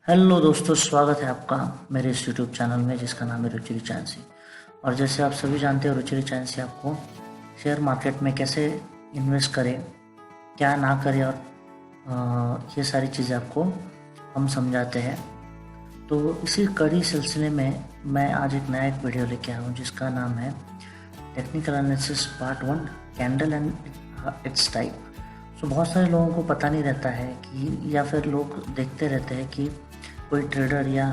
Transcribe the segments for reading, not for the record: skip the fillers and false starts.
Hello दोस्तों, स्वागत है आपका मेरे इस यूट्यूब चैनल में जिसका नाम है रुचिर चांसी। और जैसे आप सभी जानते हो, रुचिर चांसी आपको शेयर मार्केट में कैसे इन्वेस्ट करें, क्या ना करें, और ये सारी चीज़ें आपको हम समझाते हैं। तो इसी कड़ी सिलसिले में मैं आज एक वीडियो लेके आया हूँ जिसका नाम है technical analysis part 1, candle and its type. So बहुत सारे लोगों को पता नहीं रहता है कि, या फिर लोग देखते रहते हैं कि कोई ट्रेडर या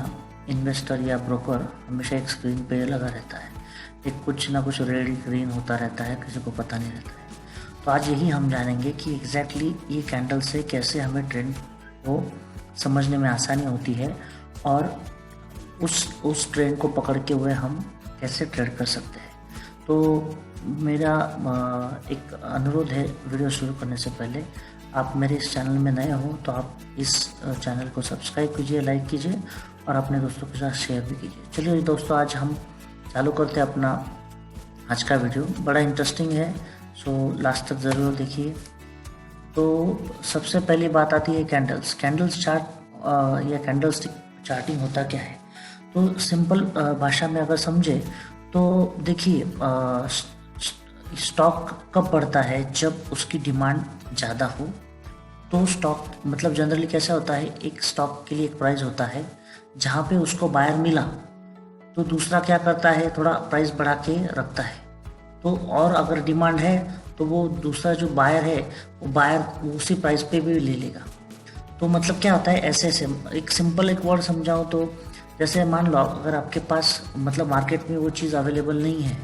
इन्वेस्टर या ब्रोकर हमेशा एक स्क्रीन पे लगा रहता है, एक कुछ ना कुछ रेड ग्रीन होता रहता है, किसी को पता नहीं रहता है। तो आज यही हम जानेंगे कि एग्जैक्टली ये कैंडल से कैसे हमें ट्रेंड को समझने में आसानी होती है और उस ट्रेंड को पकड़ के हुए हम कैसे ट्रेड कर सकते हैं। तो मेरा एक अनुरोध है, वीडियो शुरू करने से पहले आप मेरे इस चैनल में नए हो तो आप इस चैनल को सब्सक्राइब कीजिए, लाइक कीजिए और अपने दोस्तों के साथ शेयर भी कीजिए। चलिए दोस्तों, आज हम चालू करते हैं अपना आज का वीडियो। बड़ा इंटरेस्टिंग है, सो लास्ट तक ज़रूर देखिए। तो सबसे पहली बात आती है कैंडल्स चार्ट या कैंडल स्टिक चार्टिंग होता क्या है। तो सिंपल भाषा में अगर समझे तो देखिए, स्टॉक कब बढ़ता है? जब उसकी डिमांड ज़्यादा हो। तो स्टॉक मतलब जनरली कैसा होता है, एक स्टॉक के लिए एक प्राइस होता है, जहाँ पे उसको बायर मिला तो दूसरा क्या करता है, थोड़ा प्राइस बढ़ा के रखता है। तो और अगर डिमांड है तो वो दूसरा जो बायर है वो बायर उसी प्राइस पे भी ले लेगा। तो मतलब क्या होता है, ऐसे एक सिंपल एक वर्ड समझाऊँ तो जैसे मान लो अगर आपके पास मतलब मार्केट में वो चीज़ अवेलेबल नहीं है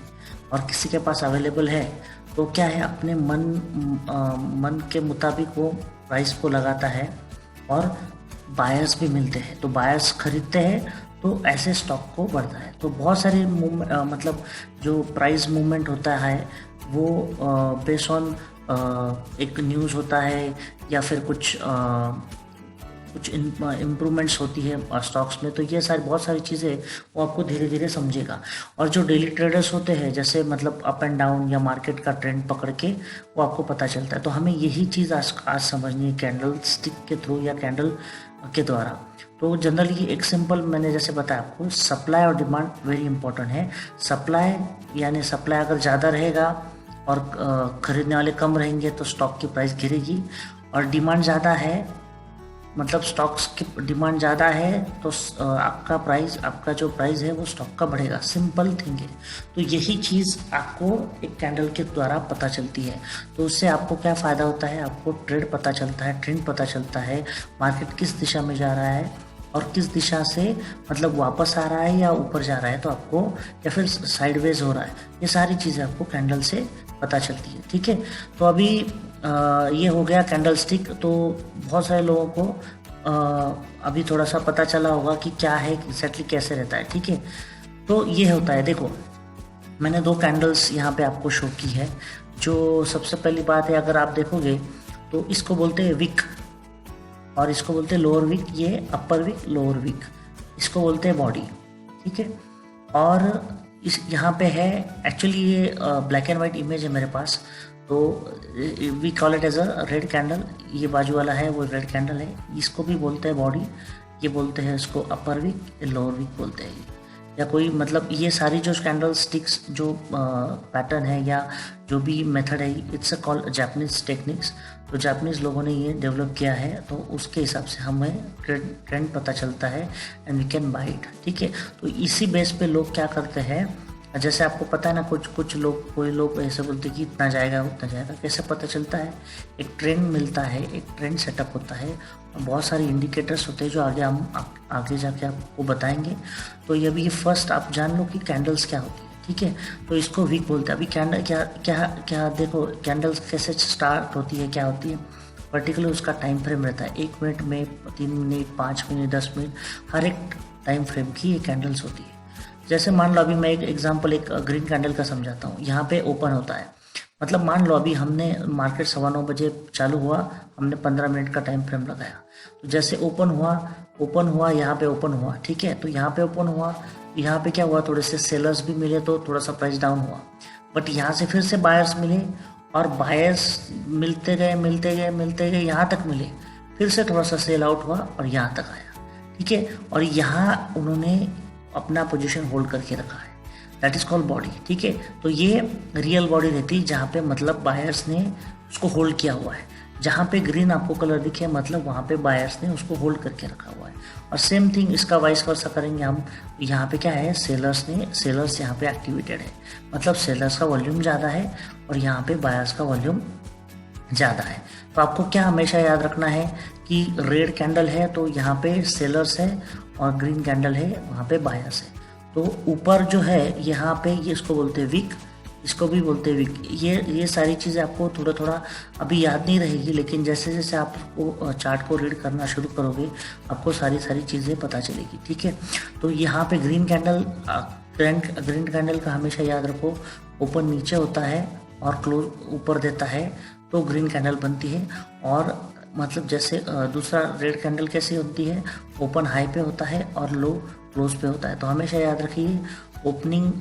और किसी के पास अवेलेबल है, तो क्या है, अपने मन के मुताबिक वो प्राइस को लगाता है और बायर्स भी मिलते हैं, तो बायर्स खरीदते हैं, तो ऐसे स्टॉक को बढ़ता है। तो बहुत सारी मतलब जो प्राइस मूवमेंट होता है वो बेस्ड ऑन एक न्यूज़ होता है या फिर कुछ इम्प्रूवमेंट्स होती है स्टॉक्स में। तो ये सारी बहुत सारी चीज़ें वो आपको धीरे धीरे समझेगा। और जो डेली ट्रेडर्स होते हैं, जैसे मतलब अप एंड डाउन या मार्केट का ट्रेंड पकड़ के वो आपको पता चलता है। तो हमें यही चीज़ आज समझनी है कैंडल स्टिक के थ्रू या कैंडल के द्वारा। तो जनरली एक सिंपल मैंने जैसे बताया आपको, सप्लाई और डिमांड वेरी इंपॉर्टेंट है। सप्लाई यानी सप्लाई अगर ज़्यादा रहेगा और ख़रीदने वाले कम रहेंगे तो स्टॉक की प्राइस गिरेगी। और डिमांड ज़्यादा है, मतलब स्टॉक्स की डिमांड ज़्यादा है तो आपका जो प्राइस है वो स्टॉक का बढ़ेगा। सिंपल थिंग है। तो यही चीज़ आपको एक कैंडल के द्वारा पता चलती है। तो उससे आपको क्या फ़ायदा होता है, आपको ट्रेड पता चलता है, ट्रेंड पता चलता है, मार्केट किस दिशा में जा रहा है और किस दिशा से मतलब वापस आ रहा है या ऊपर जा रहा है, तो आपको या फिर साइडवेज हो रहा है, ये सारी चीज़ें आपको कैंडल से पता चलती है। ठीक है, तो अभी ये हो गया कैंडल स्टिक। तो बहुत सारे लोगों को अभी थोड़ा सा पता चला होगा कि क्या है एग्जैक्टली, कैसे रहता है। ठीक है, तो ये होता है, देखो मैंने 2 कैंडल्स यहाँ पे आपको शो की है। जो सबसे पहली बात है, अगर आप देखोगे तो इसको बोलते हैं विक और इसको बोलते हैं लोअर विक। ये अपर विक, लोअर विक, इसको बोलते हैं बॉडी। ठीक है, और इस यहाँ पे है, एक्चुअली ये ब्लैक एंड वाइट इमेज है मेरे पास, तो we call it as a red candle. ये बाजू वाला है वो रेड कैंडल है, इसको भी बोलते हैं बॉडी, ये बोलते हैं इसको अपर विक, लोअर विक बोलते हैं। या कोई मतलब ये सारी जो कैंडल स्टिक्स जो पैटर्न है या जो भी मेथड है, it's a call Japanese techniques. तो जापानीज लोगों ने ये डेवलप किया है, तो उसके हिसाब से हमें ट्रेंड पता चलता है and we can buy it. ठीक है, तो इसी बेस पे लोग क्या करते हैं, जैसे आपको पता है ना, कोई लोग ऐसे बोलते हैं कि इतना जाएगा उतना जाएगा। कैसे पता चलता है, एक ट्रेंड मिलता है, एक ट्रेंड सेटअप होता है और बहुत सारे इंडिकेटर्स होते हैं जो आगे जाके आपको बताएंगे। तो ये भी फर्स्ट आप जान लो कि कैंडल्स क्या होती है। ठीक है, तो इसको वीक बोलते हैं। अभी कैंडल क्या क्या क्या देखो, कैंडल्स कैसे स्टार्ट होती है, क्या होती है, पर्टिकुलर उसका टाइम फ्रेम रहता है। 1 मिनट में, 3 मिनट, 5 मिनट, 10 मिनट, हर एक टाइम फ्रेम की ये कैंडल्स होती है। जैसे मान लो अभी मैं एक एग्जांपल एक ग्रीन कैंडल का समझाता हूँ। यहाँ पे ओपन होता है, मतलब मान लो अभी हमने मार्केट 9:15 बजे चालू हुआ, हमने 15 मिनट का टाइम फ्रेम लगाया। तो जैसे ओपन हुआ यहाँ पे ओपन हुआ। ठीक है, तो यहाँ पे ओपन हुआ, यहाँ पे क्या हुआ, थोड़े से सेलर्स भी मिले तो थोड़ा सा प्राइस डाउन हुआ। बट यहाँ से फिर से बायर्स मिले और बायर्स मिलते गए यहाँ तक मिले, फिर से थोड़ा सा सेल आउट हुआ और यहाँ तक आया। ठीक है। और यहाँ उन्होंने अपना पोजीशन होल्ड करके रखा है, दैट इज कॉल्ड बॉडी। ठीक है, तो ये रियल बॉडी रहती है जहाँ पे मतलब बायर्स ने उसको होल्ड किया हुआ है। जहाँ पे ग्रीन आपको कलर दिखे मतलब वहाँ पे बायर्स ने उसको होल्ड करके रखा हुआ है। और सेम थिंग इसका वाइस वर्सा करेंगे हम। यहाँ पे क्या है, सेलर्स यहाँ पे एक्टिवेटेड है, मतलब सेलर्स का वॉल्यूम ज़्यादा है और यहाँ पे बायर्स का वॉल्यूम ज़्यादा है। तो आपको क्या हमेशा याद रखना है कि रेड कैंडल है तो यहाँ पे सेलर्स है और ग्रीन कैंडल है वहाँ पे बायर्स है। तो ऊपर जो है यहाँ पे ये इसको बोलते हैं विक, इसको भी बोलते हैं विक। ये सारी चीज़ें आपको थोड़ा थोड़ा अभी याद नहीं रहेगी, लेकिन जैसे जैसे आपको चार्ट को रीड करना शुरू करोगे आपको सारी चीज़ें पता चलेगी। ठीक है, तो यहाँ पे ग्रीन कैंडल का हमेशा याद रखो, ओपन नीचे होता है और क्लोज ऊपर देता है तो ग्रीन कैंडल बनती है। और मतलब जैसे दूसरा रेड कैंडल कैसी होती है, ओपन हाई पे होता है और लो क्लोज पे होता है। तो हमेशा याद रखिए ओपनिंग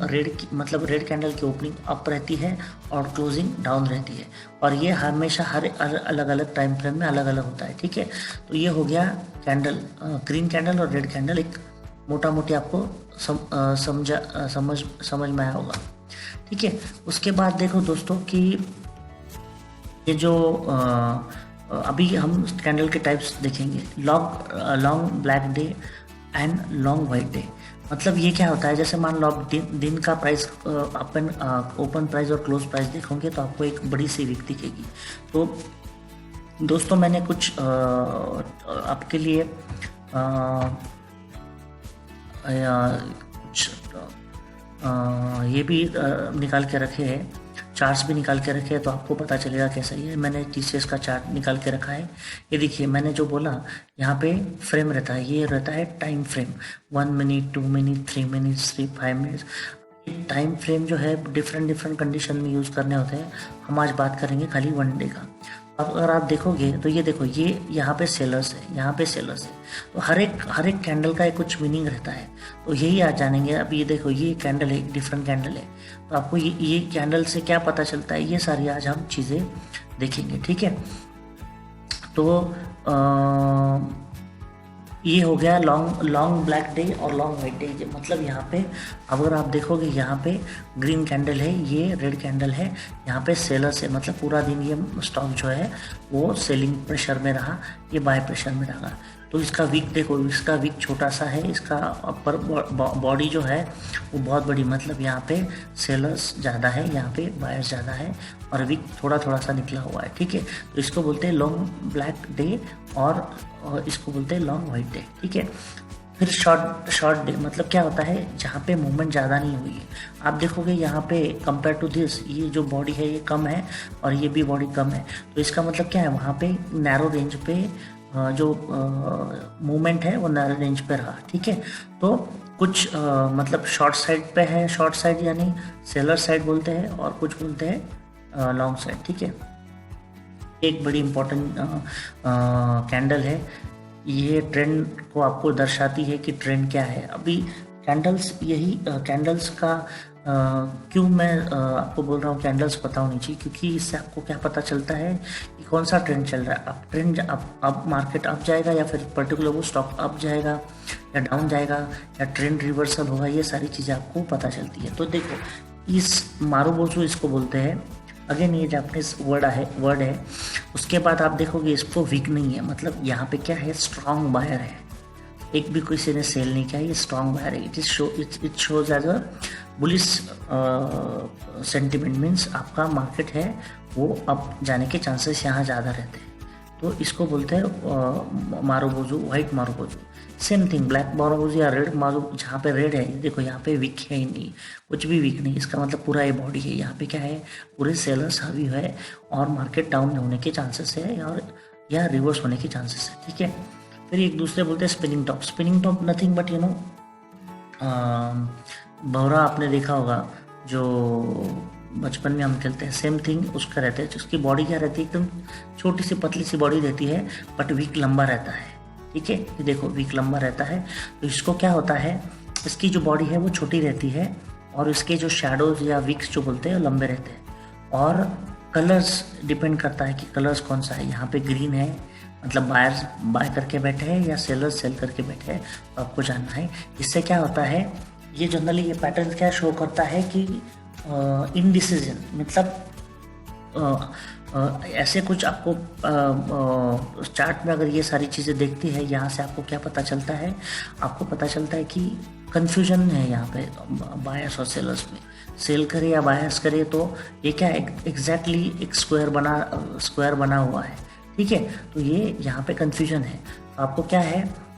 मतलब रेड कैंडल की ओपनिंग अप रहती है और क्लोजिंग डाउन रहती है, और ये हमेशा हर अलग अलग टाइम फ्रेम में अलग अलग होता है। ठीक है, तो ये हो गया कैंडल, ग्रीन कैंडल और रेड कैंडल, एक मोटा मोटी आपको समझ में आया होगा। ठीक है, उसके बाद देखो दोस्तों कि ये जो अभी हम कैंडल के टाइप्स देखेंगे, long black day and long white day. मतलब ये क्या होता है, जैसे मान लो आप दिन का प्राइस ओपन प्राइस और क्लोज प्राइस देखोगे तो आपको एक बड़ी सी विक दिखेगी। तो दोस्तों मैंने कुछ आपके लिए कुछ ये भी निकाल के रखे हैं, चार्ट्स भी निकाल के रखे हैं, तो आपको पता चलेगा कैसा ही है। मैंने TCS का चार्ट निकाल के रखा है। ये देखिए मैंने जो बोला यहाँ पे फ्रेम रहता है, ये रहता है time frame, 1 minute 2 minute 3 minute 5 minute. Time frame जो है डिफरेंट कंडीशन में यूज़ करने होते हैं। हम आज बात करेंगे खाली 1 डे का। अब अगर आप देखोगे तो ये देखो, ये यहाँ पे सेलर्स है, यहाँ पे सेलर्स है, तो हर एक कैंडल का एक कुछ मीनिंग रहता है। तो यही आज जानेंगे। अब ये देखो, ये कैंडल है, डिफरेंट कैंडल है, तो आपको ये कैंडल से क्या पता चलता है, ये सारी आज हम चीज़ें देखेंगे। ठीक है, तो ये हो गया लॉन्ग ब्लैक डे और लॉन्ग वाइट डे। मतलब यहाँ पे अगर आप देखोगे, यहाँ पे ग्रीन कैंडल है, ये रेड कैंडल है, यहाँ पे सेलर्स है, मतलब पूरा दिन ये स्टॉक जो है वो सेलिंग प्रेशर में रहा, ये बाय प्रेशर में रहा। तो इसका विक देखो, इसका विक छोटा सा है, इसका अपर बॉडी जो है वो बहुत बड़ी, मतलब यहाँ पे सेलर्स ज़्यादा है, यहाँ पे बायर्स ज़्यादा है, और विक थोड़ा सा निकला हुआ है। ठीक है, तो इसको बोलते हैं लॉन्ग ब्लैक डे और इसको बोलते हैं लॉन्ग वाइट डे। ठीक है, फिर शॉर्ट डे मतलब क्या होता है, जहाँ पे मूवमेंट ज़्यादा नहीं हुई है। आप देखोगे यहाँ पे कंपेयर टू दिस, ये जो बॉडी है ये कम है और ये भी बॉडी कम है, तो इसका मतलब क्या है, वहाँ पे नैरो रेंज पे जो मूवमेंट है वो नैरो रेंज पे रहा। ठीक है, तो कुछ मतलब शॉर्ट साइड पे है, शॉर्ट साइड यानी सेलर साइड बोलते हैं, और कुछ बोलते हैं लॉन्ग साइड। ठीक है, एक बड़ी इम्पोर्टेंट कैंडल है, ये ट्रेंड को आपको दर्शाती है कि ट्रेंड क्या है। अभी कैंडल्स का क्यों मैं आपको बोल रहा हूँ कैंडल्स पता होनी चाहिए, क्योंकि इससे आपको क्या पता चलता है कि कौन सा ट्रेंड चल रहा है। अब ट्रेंड अब मार्केट अप जाएगा या फिर पर्टिकुलर वो स्टॉक अप जाएगा या डाउन जाएगा या ट्रेंड रिवर्सल होगा, ये सारी चीज़ें आपको पता चलती है। तो देखो, इस मारुबोजू इसको बोलते हैं, अगेन ये जापानीज वर्ड है। उसके बाद आप देखोगे इसको वीक नहीं है, मतलब यहाँ पे क्या है, स्ट्रॉन्ग बायर है, एक भी किसी ने सेल नहीं किया, ये स्ट्रॉन्ग बायर है। It shows as a bullish sentiment, means आपका मार्केट है वो अप जाने के चांसेस यहाँ ज़्यादा रहते हैं। तो इसको बोलते हैं marubozu, white marubozu. Same thing black marubozu या रेड मारू, जहाँ पे रेड है देखो यहाँ पे वीक है ही नहीं, कुछ भी वीक नहीं, इसका मतलब पूरा ये बॉडी है, यहाँ पे क्या है, पूरे सेलर्स हावी है और मार्केट डाउन होने के चांसेस है और या रिवर्स होने के चांसेस है। ठीक है, फिर एक दूसरे बोलते हैं spinning top. Spinning top nothing but you know, भौरा आपने देखा होगा, जो बचपन में हम खेलते हैं, सेम थिंग उसका रहता है। उसकी बॉडी क्या रहती है, एकदम छोटी सी पतली सी बॉडी रहती है, बट वीक लंबा रहता है। ठीक है, ये देखो वीक लंबा रहता है। तो इसको क्या होता है, इसकी जो बॉडी है वो छोटी रहती है और इसके जो शैडोज या विक्स जो बोलते हैं लंबे रहते हैं। और कलर्स डिपेंड करता है कि कलर्स कौन सा है, यहाँ पे ग्रीन है, मतलब बायर्स बाय करके बैठे हैं या सेलर्स सेल करके बैठे हैं, तो आपको जानना है। इससे क्या होता है, ये जनरली ये पैटर्न क्या शो करता है कि इनडिसीजन, मतलब ऐसे कुछ आपको चार्ट में अगर ये सारी चीज़ें देखती है, यहाँ से आपको क्या पता चलता है, आपको पता चलता है कि कन्फ्यूजन है यहाँ पे बायर्स और सेलर्स में। सेल करे या बायर्स करे तो ये क्या एग्जैक्टली एक स्क्वायर बना हुआ है, ठीक है। तो ये यहाँ पे कन्फ्यूजन है। तो आपको क्या है,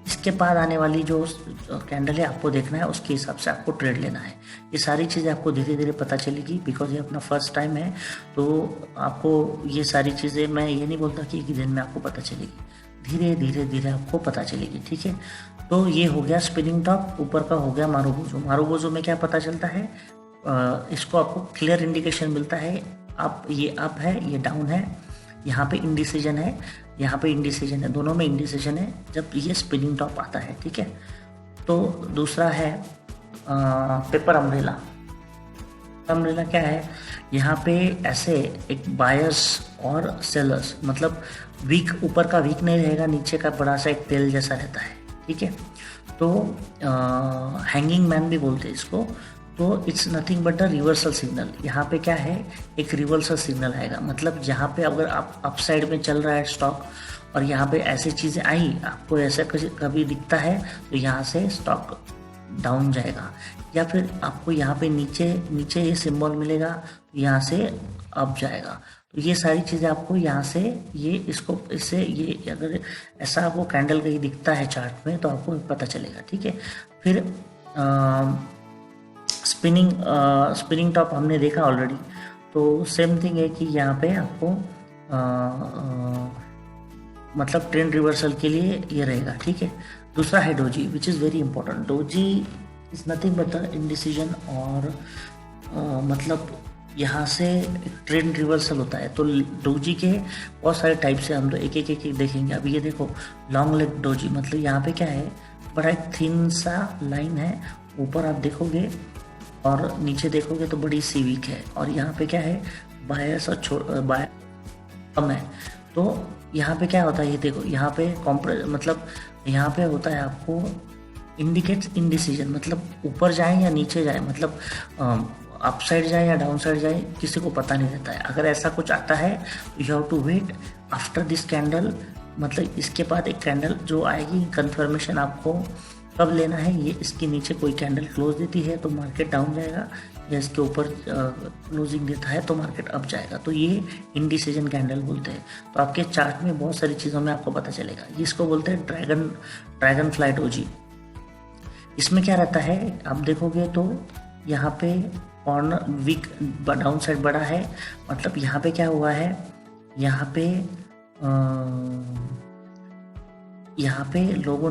इसके बाद आने वाली जो कैंडल है आपको देखना है, उसके हिसाब से आपको ट्रेड लेना है। ये सारी चीज़ें आपको धीरे धीरे पता चलेगी, बिकॉज ये अपना फर्स्ट टाइम है। तो आपको ये सारी चीज़ें, मैं ये नहीं बोलता कि एक ही दिन में आपको पता चलेगी, धीरे धीरे धीरे आपको पता चलेगी, ठीक है। तो ये हो गया स्पिनिंग टॉप, ऊपर का हो गया मारुबोजो। मारुबोजो में क्या पता चलता है, इसको आपको क्लियर इंडिकेशन मिलता है, आप ये अप है, ये डाउन है, यहाँ पे इंडिसीजन है, यहाँ पे इंडिसीजन है, दोनों में इंडिसीजन है जब ये स्पिनिंग टॉप आता है, ठीक है। तो दूसरा है पेपर अम्ब्रेला। अम्ब्रेला क्या है, यहाँ पे ऐसे एक बायर्स और सेलर्स, मतलब वीक, ऊपर का वीक नहीं रहेगा, नीचे का बड़ा सा एक तेल जैसा रहता है, ठीक है। तो हैंगिंग मैन भी बोलते हैं इसको। तो it's nothing but a reversal signal. यहाँ पे क्या है, एक रिवर्सल सिग्नल आएगा, मतलब यहाँ पे अगर आप अप साइड में चल रहा है स्टॉक और यहाँ पे ऐसी चीज़ें आई, आपको ऐसा कभी दिखता है, तो यहाँ से स्टॉक डाउन जाएगा। या फिर आपको यहाँ पे नीचे ये सिंबल मिलेगा, तो यहाँ से अप जाएगा। तो ये सारी चीज़ें आपको यहाँ से इससे ये अगर ऐसा आपको कैंडल कहीं दिखता है चार्ट में, तो आपको पता चलेगा, ठीक है। फिर स्पिनिंग टॉप हमने देखा ऑलरेडी। तो सेम थिंग है कि यहाँ पे आपको मतलब ट्रेंड रिवर्सल के लिए ये रहेगा, ठीक है। दूसरा है doji, which is very important. Doji is nothing but the indecision, और मतलब यहाँ से ट्रेंड रिवर्सल होता है। तो डोजी के बहुत सारे टाइप से हम लोग एक एक देखेंगे। अभी ये देखो लॉन्ग लेग डोजी, मतलब यहाँ पे क्या है, बड़ा एक थिन सा लाइन है, ऊपर आप देखोगे और नीचे देखोगे तो बड़ी सी वीक है, और यहाँ पे क्या है, बायर्स और बायर कम है। तो यहाँ पे क्या होता है, ये देखो यहाँ पे मतलब यहाँ पे होता है आपको इंडिकेट्स इनडिसीजन, मतलब ऊपर जाए या नीचे जाए, मतलब अप साइड जाए या डाउन साइड जाए, किसी को पता नहीं रहता है। अगर ऐसा कुछ आता है तो you have to wait after this candle, मतलब इसके बाद एक कैंडल जो आएगी, कंफर्मेशन आपको कब लेना है। ये इसके नीचे कोई कैंडल क्लोज देती है तो मार्केट डाउन जाएगा, या इसके ऊपर क्लोजिंग देता है तो मार्केट अप जाएगा। तो ये इंडिसीजन कैंडल बोलते हैं। तो आपके चार्ट में बहुत सारी चीज़ों में आपको पता चलेगा। ये इसको बोलते हैं ड्रैगन फ्लाई डोजी। इसमें क्या रहता है, आप देखोगे तो यहाँ पे कॉर्नर वीक डाउन साइड बड़ा है, मतलब यहाँ पे क्या हुआ है, यहाँ पे लोगों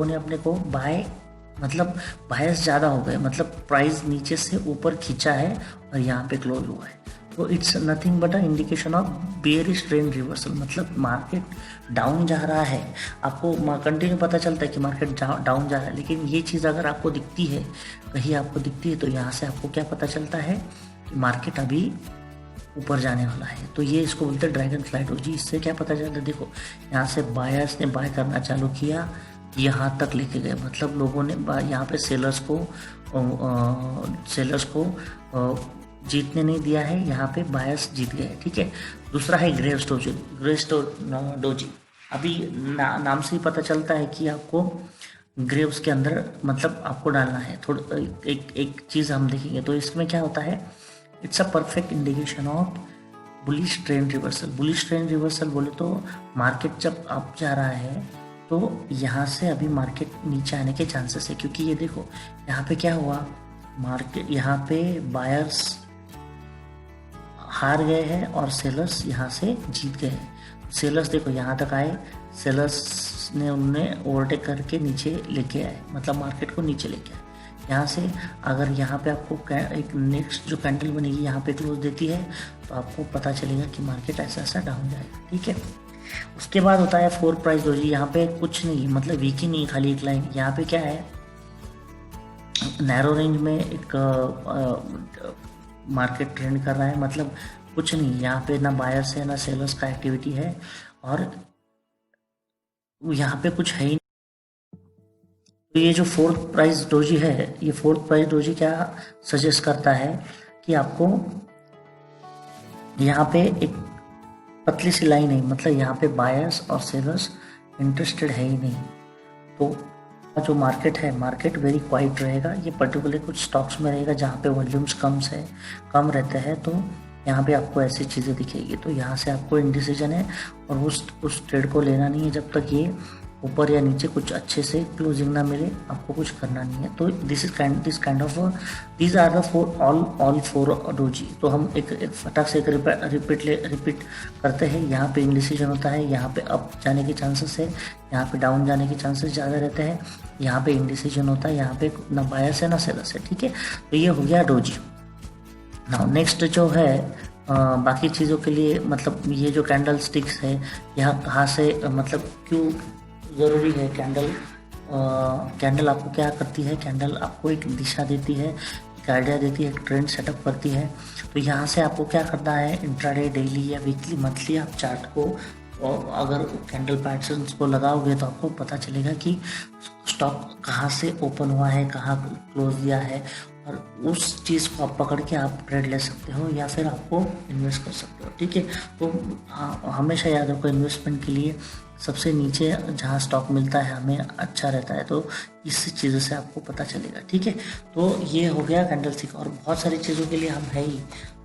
ने अपने को मतलब बायस ज़्यादा हो गए, मतलब प्राइस नीचे से ऊपर खींचा है और यहाँ पे क्लोज हुआ है। तो it's nothing but a indication of bearish trend reversal, मतलब मार्केट डाउन जा रहा है। आपको कंटिन्यू पता चलता है कि मार्केट डाउन जा रहा है, लेकिन ये चीज़ अगर आपको दिखती है, कहीं आपको दिखती है, तो यहाँ से आपको क्या पता चलता है कि मार्केट अभी ऊपर जाने वाला है। तो ये इसको बोलते हैं ड्रैगन फ्लाई डोजी। इससे क्या पता चलता है, देखो यहाँ से बायर्स ने बाय करना चालू किया, यहाँ तक लेके गए, मतलब लोगों ने यहाँ पे सेलर्स को जीतने नहीं दिया है, यहाँ पे बायर्स जीत गए, ठीक है। दूसरा है ग्रेव्स डोजी। अभी नाम से ही पता चलता है कि आपको ग्रेव्स के अंदर मतलब आपको डालना है। थोड़ा एक चीज़ हम देखेंगे। तो इसमें क्या होता है, it's a perfect indication of bullish trend reversal. Bullish trend reversal बोले तो मार्केट जब अप जा रहा है तो यहाँ से अभी मार्केट नीचे आने के चांसेस है, क्योंकि ये देखो यहाँ पे क्या हुआ, मार्केट यहाँ पे बायर्स हार गए हैं और सेलर्स यहाँ से जीत गए हैं। सेलर्स देखो यहाँ तक आए, सेलर्स ने उन्हें ओवरटेक करके नीचे लेके आए, मतलब मार्केट को नीचे लेके आए। यहाँ से अगर यहाँ पे आपको एक नेक्स्ट जो कैंडल बनेगी यहाँ पे क्लोज देती है, तो आपको पता चलेगा कि मार्केट ऐसा डाउन जाएगा, ठीक है। उसके बाद होता है फोर प्राइस डोजी। यहाँ पे कुछ नहीं, मतलब वीक ही नहीं, खाली एक लाइन। यहाँ पे क्या है, नैरो रेंज में एक मार्केट ट्रेंड कर रहा है, मतलब कुछ नहीं, यहाँ पे ना बायर्स है ना सेलर्स का एक्टिविटी है, और यहाँ पे कुछ है ही नहीं। तो ये जो फोर्थ प्राइस डोजी है, ये फोर्थ प्राइस डोजी क्या सजेस्ट करता है कि आपको यहाँ पे एक पतली सी लाइन है, मतलब यहाँ पे बायर्स और सेलर्स इंटरेस्टेड है ही नहीं। तो जो मार्केट है, मार्केट वेरी क्वाइट रहेगा। ये पर्टिकुलर कुछ स्टॉक्स में रहेगा जहाँ पे वॉल्यूम्स कम रहते हैं, तो यहाँ पे आपको ऐसी चीज़ें दिखेगी। तो यहाँ से आपको इनडिसीजन है और उस ट्रेड को लेना नहीं है जब तक ये ऊपर या नीचे कुछ अच्छे से क्लोजिंग ना मिले, आपको कुछ करना नहीं है। तो these are the all four doji. तो हम एक फटाक से एक रिपीट करते हैं। यहाँ पे इंडिसीजन होता है, यहाँ पे अप जाने के चांसेस है, यहाँ पे डाउन जाने के चांसेस ज़्यादा रहते हैं, यहाँ पे इंडिसीजन होता है, यहाँ पे ना बायर्स है ना सेलर्स है, ठीक है। तो ये हो गया डोजी। नाउ नेक्स्ट जो है बाकी चीज़ों के लिए, मतलब ये जो कैंडल स्टिक्स है, यहाँ कहाँ से मतलब क्यों ज़रूरी है कैंडल आपको क्या करती है, कैंडल आपको एक दिशा देती है, एक आइडिया देती है, एक ट्रेंड सेटअप करती है। तो यहाँ से आपको क्या करना है, इंट्राडे, डेली या वीकली, मंथली आप चार्ट को, और अगर कैंडल पैटर्न्स को लगाओगे तो आपको पता चलेगा कि स्टॉक कहाँ से ओपन हुआ है, कहाँ क्लोज दिया है, और उस चीज़ को आप पकड़ के आप ट्रेड ले सकते हो या फिर आपको इन्वेस्ट कर सकते हो, ठीक है। तो हमेशा याद रखो, इन्वेस्टमेंट के लिए सबसे नीचे जहाँ स्टॉक मिलता है हमें अच्छा रहता है, तो इस चीज़ों से आपको पता चलेगा, ठीक है। तो ये हो गया कैंडल स्टिक, और बहुत सारी चीज़ों के लिए हम है ही।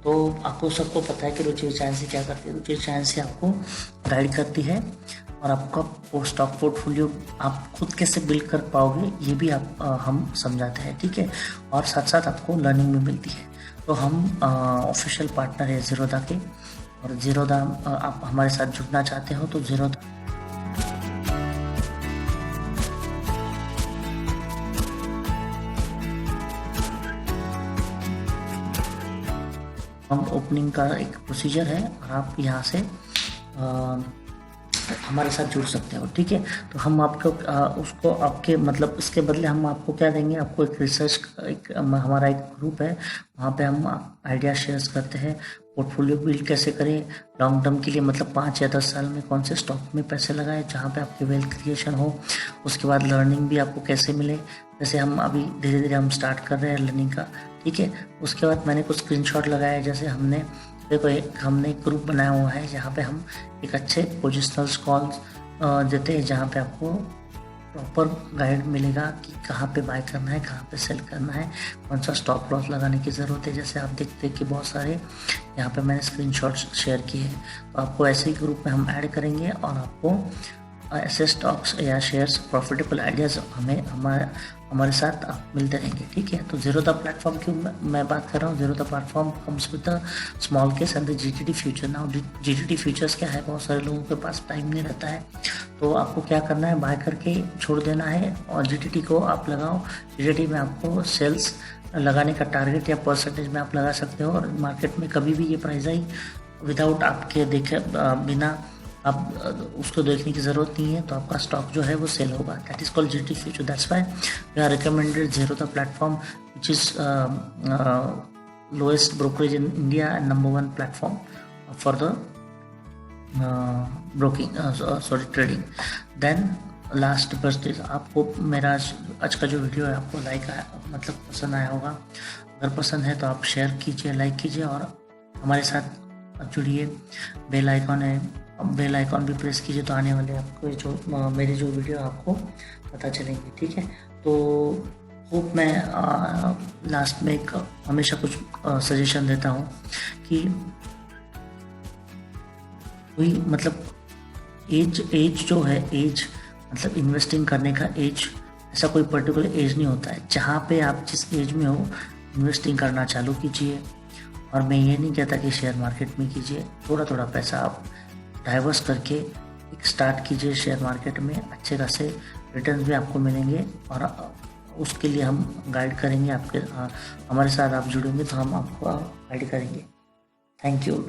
तो आपको सबको पता है कि रुचि चांसी क्या करती है। रुचि चांसी आपको गाइड करती है, और आपका स्टॉक पोर्टफोलियो आप खुद कैसे बिल्ड कर पाओगे ये भी हम समझाते हैं, ठीक है। और साथ साथ आपको लर्निंग भी मिलती है। तो हम ऑफिशियल पार्टनर है ज़ीरोधा के, और ज़ीरोधा आप हमारे साथ जुड़ना चाहते हो तो ज़ीरोधा हम ओपनिंग का एक प्रोसीजर है, और आप यहाँ से हमारे साथ जुड़ सकते हो, ठीक है। तो हम आपको उसको आपके मतलब इसके बदले हम आपको क्या देंगे, आपको एक रिसर्च, हमारा एक ग्रुप है, वहाँ पे हम आइडिया शेयर्स करते हैं, पोर्टफोलियो बिल्ड कैसे करें लॉन्ग टर्म के लिए, मतलब 5 या 10 साल में कौन से स्टॉक में पैसे लगाएं जहाँ पे आपकी वेल्थ क्रिएशन हो। उसके बाद लर्निंग भी आपको कैसे मिले, जैसे हम अभी धीरे धीरे हम स्टार्ट कर रहे हैं लर्निंग का, ठीक है। उसके बाद मैंने कुछ स्क्रीनशॉट लगाया, जैसे हमने देखो हमने एक ग्रुप बनाया हुआ है जहाँ पे हम एक अच्छे पोजिशनल कॉल्स देते हैं, जहाँ पे आपको प्रॉपर गाइड मिलेगा कि कहाँ पे बाय करना है, कहाँ पे सेल करना है, कौन सा स्टॉप लॉस लगाने की ज़रूरत है। जैसे आप देखते हैं कि बहुत सारे यहाँ पे मैंने स्क्रीनशॉट्स शेयर किए हैं। तो आपको ऐसे ही ग्रुप में हम ऐड करेंगे, और आपको ऐसे स्टॉक्स या शेयर्स प्रॉफिटेबल आइडियाज़ हमारे साथ आप मिलते रहेंगे, ठीक है। तो ज़ीरोधा प्लेटफॉर्म की मैं बात कर रहा हूँ। Zerodha platform comes with the small case and the GTD future. Now GTD futures क्या है, बहुत सारे लोगों के पास टाइम नहीं रहता है, तो आपको क्या करना है, बाय करके छोड़ देना है, और जीटीडी को आप लगाओ। जीटीडी में आपको सेल्स लगाने का टारगेट या परसेंटेज में आप लगा सकते हो, और मार्केट में कभी भी ये प्राइस आई विदाउट आपके देखे बिना आप उसको देखने की ज़रूरत नहीं है, तो आपका स्टॉक जो है वो सेल होगा। That is called GT future. That's why we are recommended Zerodha platform which is lowest brokerage in India and number 1 platform for the trading. Then last बस आपको मेरा आज का जो वीडियो है आपको मतलब पसंद आया होगा। अगर पसंद है तो आप शेयर कीजिए, लाइक कीजिए, और हमारे साथ जुड़िए। बेल आइकॉन है, बेल आइकॉन भी प्रेस कीजिए, तो आने वाले आपको जो मेरे जो वीडियो आपको पता चलेंगे, ठीक है। तो होप मैं लास्ट में एक हमेशा कुछ सजेशन देता हूँ कि कोई मतलब एज जो है, एज मतलब इन्वेस्टिंग करने का एज, ऐसा कोई पर्टिकुलर एज नहीं होता है। जहाँ पे आप जिस एज में हो इन्वेस्टिंग करना चालू कीजिए। और मैं ये नहीं कहता कि शेयर मार्केट में कीजिए, थोड़ा थोड़ा पैसा आप डाइवर्स करके एक स्टार्ट कीजिए शेयर मार्केट में, अच्छे खासे रिटर्न भी आपको मिलेंगे। और उसके लिए हम गाइड करेंगे, हमारे साथ आप जुड़ेंगे तो हम आपको गाइड करेंगे। Thank you.